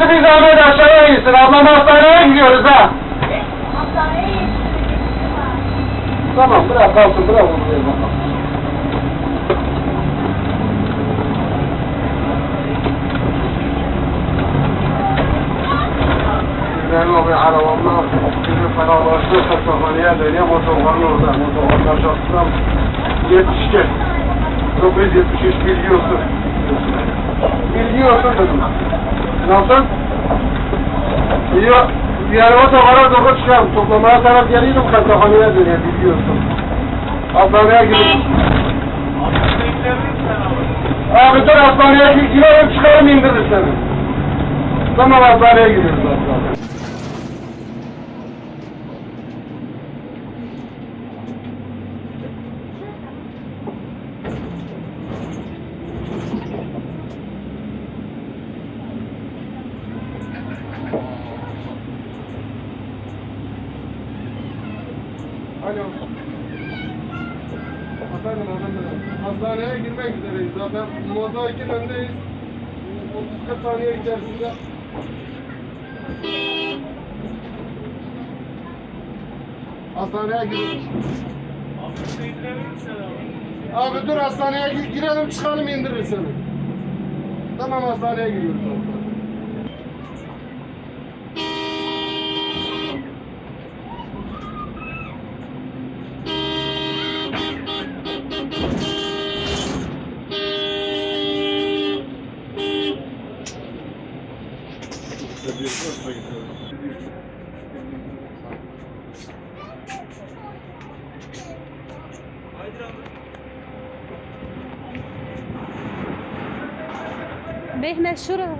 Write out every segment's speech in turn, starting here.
ablası bir zahmet aşağıya gitsin. Ablam hastaneye gidiyoruz ha. Hastaneye Tamam bırak kalsın bırak onu ver bakalım. Benim o bir arabamla bizim fenalaştı hastaneye dönüyor motorların orada. Motorlar şartından 72. 973 biliyorsun. Biliyorsun dedim. Nasıl? Diyor, yani otogara doğru çıkalım. Toplamaya taraf geliyorum, kasahaneye dönüyor, biliyorsun. Hastaneye gidiyorum. Abi dur hastaneye gidelim, çıkarım indirir seni. Tamam hastaneye gidiyoruz hastaneye. Alo. Efendim. Hastaneye girmek üzereyiz zaten. Mozaikin önündeyiz. 30-40 saniye içerisinde. Hastaneye giriyoruz. Abi dur hastaneye girelim çıkalım indirir seni. Tamam hastaneye giriyoruz zaten. Behne şuraya.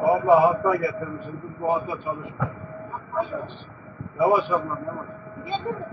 Abla hasta getirmişiz. Biz bu hasta çalışmıyoruz. Yavaş ablam yavaş. Yavaş.